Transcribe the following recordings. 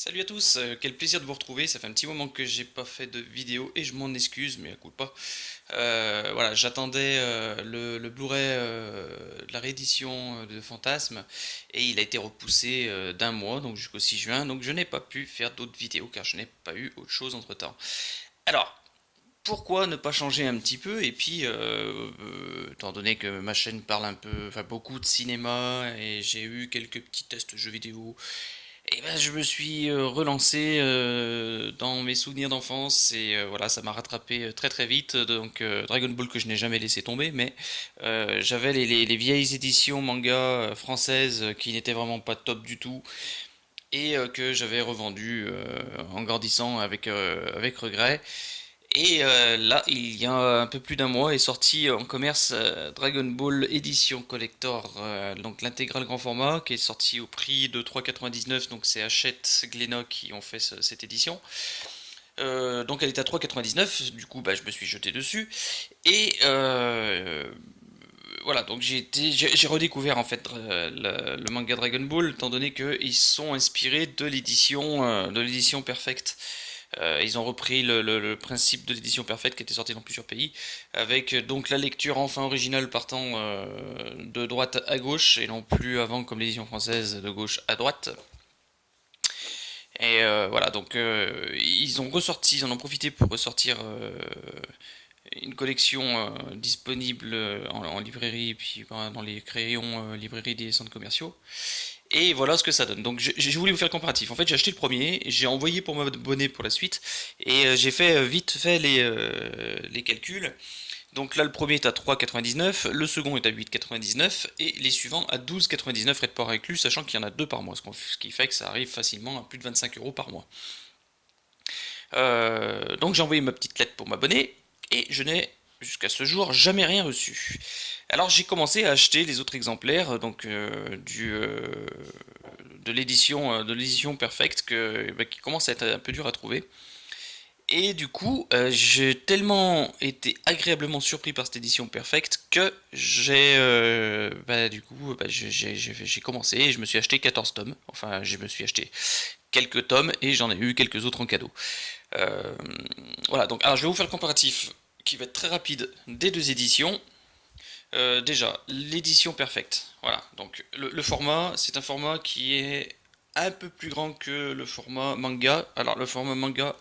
Salut à tous, quel plaisir de vous retrouver. Ça fait un petit moment que j'ai pas fait de vidéo et je m'en excuse, mais à coup pas. Voilà, j'attendais le Blu-ray de la réédition de Fantasme et il a été repoussé d'un mois, donc jusqu'au 6 juin. Donc je n'ai pas pu faire d'autres vidéos car je n'ai pas eu autre chose entre temps. Alors, pourquoi ne pas changer un petit peu? Et puis, étant donné que ma chaîne parle un peu, enfin beaucoup de cinéma et j'ai eu quelques petits tests jeux vidéo, et ben, je me suis relancé dans mes souvenirs d'enfance et voilà, ça m'a rattrapé très très vite. Donc Dragon Ball que je n'ai jamais laissé tomber, mais j'avais les vieilles éditions manga françaises qui n'étaient vraiment pas top du tout et que j'avais revendues en grandissant avec regret. Et là, il y a un peu plus d'un mois, est sorti en commerce Dragon Ball Edition Collector, donc l'intégrale grand format, qui est sorti au prix de 3,99. Donc c'est Hachette Glénat qui ont fait cette édition. Donc elle est à 3,99. Du coup, bah, je me suis jeté dessus. Et voilà, donc j'ai redécouvert en fait le manga Dragon Ball, étant donné qu'ils sont inspirés de l'édition Perfect. Ils ont repris le principe de l'édition parfaite qui était sortie dans plusieurs pays, avec donc la lecture enfin originale partant de droite à gauche et non plus avant comme l'édition française de gauche à droite. Et voilà, donc ils en ont profité pour ressortir une collection disponible en librairie et puis dans les crayons librairie des centres commerciaux. Et voilà ce que ça donne. Donc j'ai voulu vous faire le comparatif. En fait, j'ai acheté le premier, j'ai envoyé pour m'abonner pour la suite, et j'ai fait vite fait les calculs. Donc là, le premier est à 3,99, le second est à 8,99, et les suivants à 12,99 frais de port inclus, sachant qu'il y en a deux par mois, ce qui fait que ça arrive facilement à plus de 25 euros par mois. Donc j'ai envoyé ma petite lettre pour m'abonner, et je n'ai jusqu'à ce jour jamais rien reçu. Alors j'ai commencé à acheter les autres exemplaires donc de l'édition Perfect qui commence à être un peu dur à trouver. Et du coup, j'ai tellement été agréablement surpris par cette édition Perfect que j'ai commencé et je me suis acheté 14 tomes. Enfin, je me suis acheté quelques tomes et j'en ai eu quelques autres en cadeau. Euh, voilà, donc alors je vais vous faire le comparatif qui va être très rapide des deux éditions. Déjà, l'édition Perfect. Voilà, donc le format, c'est un format qui est un peu plus grand que le format manga. Alors, le format manga,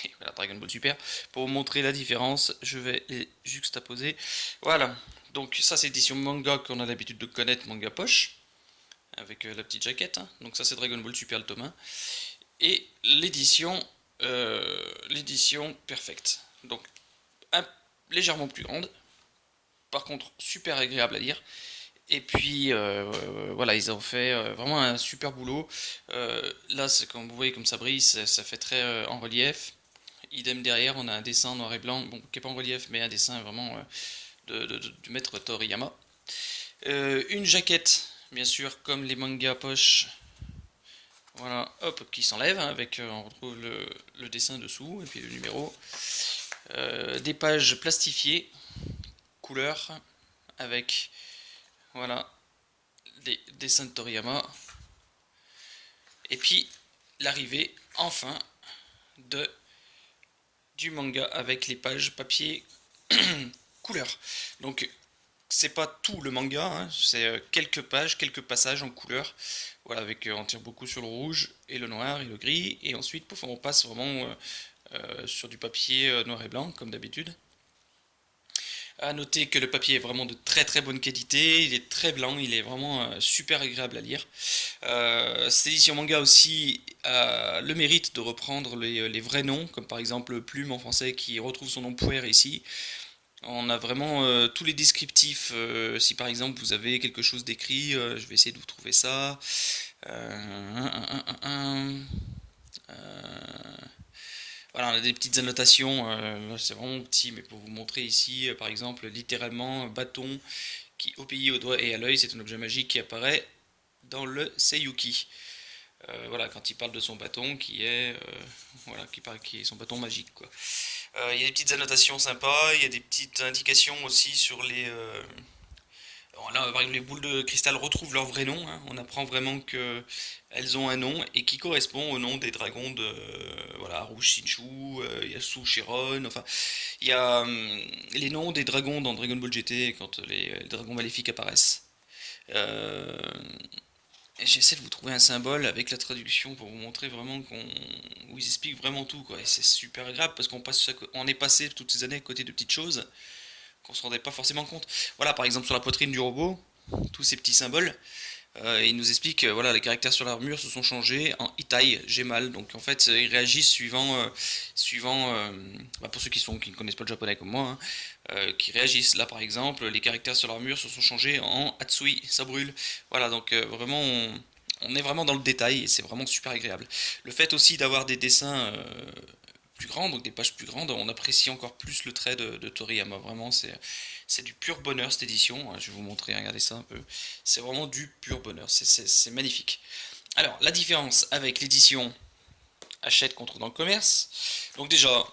et voilà, Dragon Ball Super. Pour vous montrer la différence, je vais les juxtaposer. Voilà, donc ça, c'est l'édition manga qu'on a l'habitude de connaître, manga poche, avec la petite jaquette, hein. Donc, ça, c'est Dragon Ball Super le tome 1. Et l'édition Perfect. Donc, un- légèrement plus grande. Par contre, super agréable à lire. Et puis voilà, ils ont fait vraiment un super boulot. Là, comme vous voyez, comme ça brille, ça fait très en relief. Idem derrière, on a un dessin noir et blanc, bon, qui n'est pas en relief, mais un dessin vraiment du maître Toriyama. Une jaquette, bien sûr, comme les mangas poche, voilà, hop, qui s'enlève, hein, avec, on retrouve le dessin dessous, et puis le numéro. Des pages plastifiées, couleur, avec, voilà, les dessins de Toriyama. Et puis l'arrivée, enfin, de du manga avec les pages papier couleur. Donc c'est pas tout le manga, hein, c'est quelques pages, quelques passages en couleur. Voilà, avec on tire beaucoup sur le rouge et le noir et le gris, et ensuite pouf, on passe vraiment sur du papier noir et blanc comme d'habitude. À noter que le papier est vraiment de très très bonne qualité, il est très blanc, il est vraiment super agréable à lire. Cette édition manga aussi a le mérite de reprendre les vrais noms, comme par exemple Plume en français qui retrouve son nom Pouer ici. On a vraiment tous les descriptifs. Si par exemple vous avez quelque chose d'écrit, je vais essayer de vous trouver ça. Voilà, on a des petites annotations. C'est vraiment petit, mais pour vous montrer ici, par exemple, littéralement, bâton qui, au pays, au doigt et à l'œil, c'est un objet magique qui apparaît dans le Seiyuki. Voilà, quand il parle de son bâton voilà, qui est son bâton magique, quoi. Il y a des petites annotations sympas, il y a des petites indications aussi sur Bon, là, par exemple, les boules de cristal retrouvent leur vrai nom, hein. On apprend vraiment qu'elles ont un nom et qui correspond au nom des dragons de voilà, Rouge Sinchu, Yasu Chiron, enfin, il y a les noms des dragons dans Dragon Ball GT quand les dragons maléfiques apparaissent. Euh, et j'essaie de vous trouver un symbole avec la traduction pour vous montrer vraiment où ils expliquent vraiment tout, quoi. Et c'est super agréable parce on est passé toutes ces années à côté de petites choses qu'on se rendait pas forcément compte. Voilà, par exemple sur la poitrine du robot, tous ces petits symboles. Il nous explique voilà, les caractères sur l'armure se sont changés en Itai, j'ai mal. Donc en fait, ils réagissent suivant bah, pour ceux qui ne connaissent pas le japonais comme moi, hein, qui réagissent. Là par exemple, les caractères sur l'armure se sont changés en Atsui, ça brûle. Voilà, donc vraiment, on est vraiment dans le détail et c'est vraiment super agréable. Le fait aussi d'avoir des dessins plus grands, donc des pages plus grandes, on apprécie encore plus le trait de Toriyama. Vraiment, c'est du pur bonheur cette édition. Je vais vous montrer, regardez ça un peu. C'est vraiment du pur bonheur, c'est magnifique. Alors, la différence avec l'édition Hachette qu'on trouve dans le commerce. Donc déjà,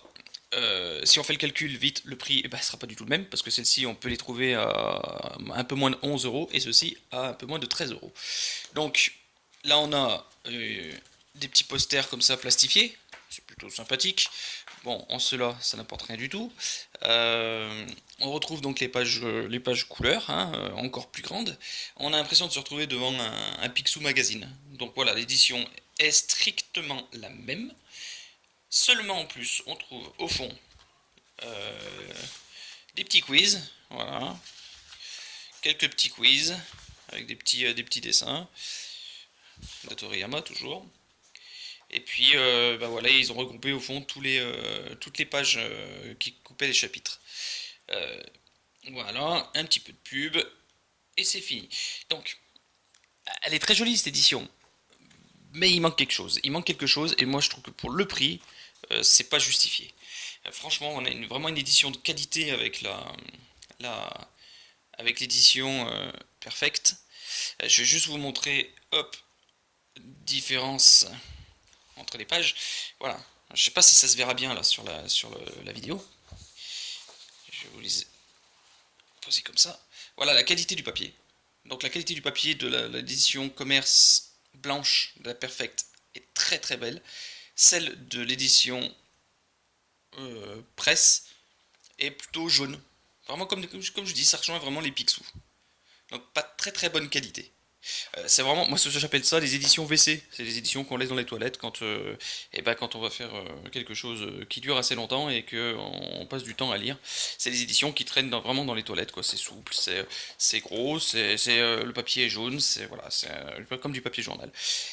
si on fait le calcul vite, le prix ne sera pas du tout le même, parce que celles-ci, on peut les trouver à un peu moins de 11 euros, et ceux-ci à un peu moins de 13 euros. Donc, là, on a des petits posters comme ça plastifiés, c'est plutôt sympathique. Bon, en cela, ça n'apporte rien du tout. On retrouve donc les pages couleurs, hein, encore plus grandes. On a l'impression de se retrouver devant un Picsou Magazine. Donc voilà, l'édition est strictement la même. Seulement en plus, on trouve au fond euh, des petits quiz. Voilà, quelques petits quiz avec des petits dessins de Toriyama toujours. Et puis, bah voilà, ils ont regroupé au fond toutes les pages qui coupaient les chapitres. Euh, voilà, un petit peu de pub, et c'est fini. Donc, elle est très jolie cette édition, mais il manque quelque chose. Il manque quelque chose, et moi je trouve que pour le prix, c'est pas justifié. Franchement, on a vraiment une édition de qualité avec la avec l'édition Perfect. Je vais juste vous montrer, hop, différence entre les pages. Voilà. Je sais pas si ça se verra bien là la vidéo. Je vais vous les poser comme ça. Voilà la qualité du papier. Donc la qualité du papier de l'édition commerce blanche de la Perfect est très très belle. Celle de l'édition presse est plutôt jaune. Vraiment comme je dis, ça rejoint vraiment les Picsou. Donc pas de très très bonne qualité. C'est vraiment, moi j'appelle ça les éditions WC. C'est les éditions qu'on laisse dans les toilettes quand on va faire quelque chose qui dure assez longtemps et qu'on passe du temps à lire. C'est les éditions qui traînent vraiment dans les toilettes, quoi. C'est souple, c'est gros, le papier est jaune, c'est comme du papier journal.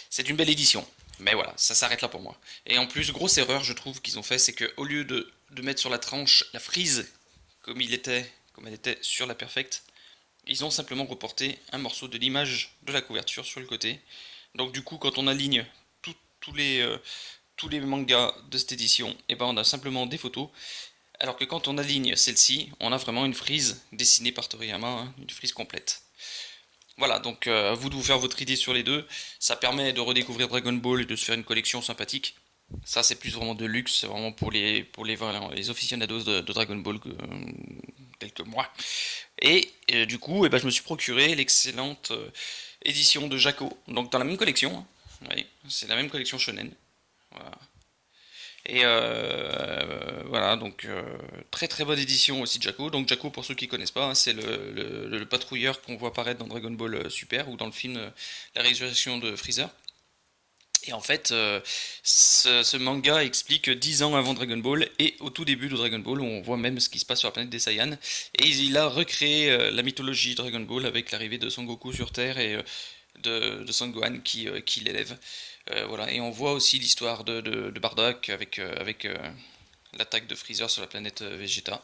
C'est une belle édition. Mais voilà, ça s'arrête là pour moi. Et en plus, grosse erreur, je trouve qu'ils ont fait, c'est qu'au lieu de mettre sur la tranche la frise comme elle était sur la Perfect, ils ont simplement reporté un morceau de l'image de la couverture sur le côté. Donc du coup, quand on aligne tout- tous les, euh, tous les mangas de cette édition, et ben on a simplement des photos. Alors que quand on aligne celle-ci, on a vraiment une frise dessinée par Toriyama, hein, une frise complète. Voilà, donc à vous de vous faire votre idée sur les deux. Ça permet de redécouvrir Dragon Ball et de se faire une collection sympathique. Ça, c'est plus vraiment de luxe, c'est vraiment voilà, les aficionados de Dragon Ball tels que moi. Et du coup, eh ben, je me suis procuré l'excellente édition de Jaco, donc dans la même collection, hein. Oui, c'est la même collection shonen. Voilà. Et voilà, donc très très bonne édition aussi de Jaco. Donc Jaco, pour ceux qui connaissent pas, hein, c'est le patrouilleur qu'on voit apparaître dans Dragon Ball Super ou dans le film La Résurrection de Freezer. Et en fait, ce manga explique 10 ans avant Dragon Ball et au tout début de Dragon Ball, où on voit même ce qui se passe sur la planète des Saiyans. Et il a recréé la mythologie de Dragon Ball avec l'arrivée de Son Goku sur Terre et de Son Gohan qui l'élève. Voilà. Et on voit aussi l'histoire de Bardock avec l'attaque de Freezer sur la planète Vegeta.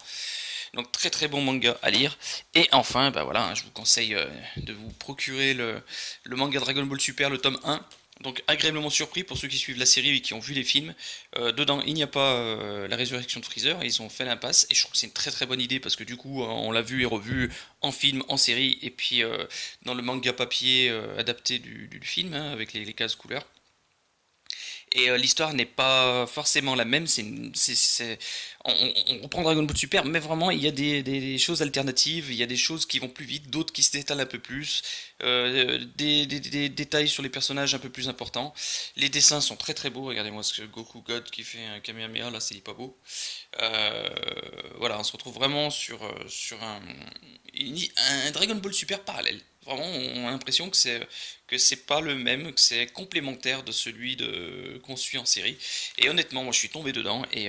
Donc très très bon manga à lire. Et enfin, bah voilà, hein, je vous conseille de vous procurer le manga Dragon Ball Super, le tome 1. Donc agréablement surpris pour ceux qui suivent la série et qui ont vu les films. Dedans, il n'y a pas la résurrection de Freezer, ils ont fait l'impasse et je trouve que c'est une très très bonne idée parce que du coup, on l'a vu et revu en film, en série et puis dans le manga papier adapté du film, hein, avec les cases couleurs. et l'histoire n'est pas forcément la même. On reprend Dragon Ball Super, mais vraiment il y a des choses alternatives, il y a des choses qui vont plus vite, d'autres qui se détalent un peu plus, des détails sur les personnages un peu plus importants. Les dessins sont très très beaux. Regardez-moi ce que Goku God qui fait un Kamehameha là, c'est pas beau. Euh, voilà, on se retrouve vraiment sur un Dragon Ball Super parallèle. Vraiment, on a l'impression que c'est pas le même, que c'est complémentaire de celui qu'on suit en série. Et honnêtement, moi je suis tombé dedans et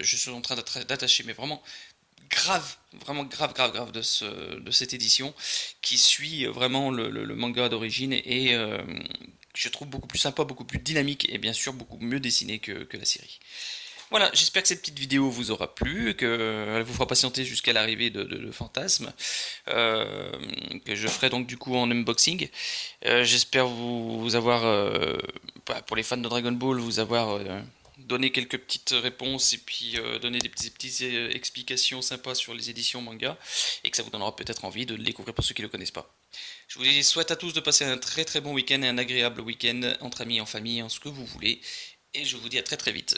je suis en train d'attacher, mais vraiment grave de cette édition qui suit vraiment le manga d'origine et je trouve beaucoup plus sympa, beaucoup plus dynamique et bien sûr beaucoup mieux dessiné que la série. Voilà, j'espère que cette petite vidéo vous aura plu, qu'elle vous fera patienter jusqu'à l'arrivée de Fantasme, euh, que je ferai donc du coup en unboxing. J'espère vous avoir, pour les fans de Dragon Ball, vous avoir donné quelques petites réponses et puis donné des petites explications sympas sur les éditions manga, et que ça vous donnera peut-être envie de le découvrir pour ceux qui ne le connaissent pas. Je vous souhaite à tous de passer un très très bon week-end et un agréable week-end entre amis, en famille, en ce que vous voulez, et je vous dis à très très vite.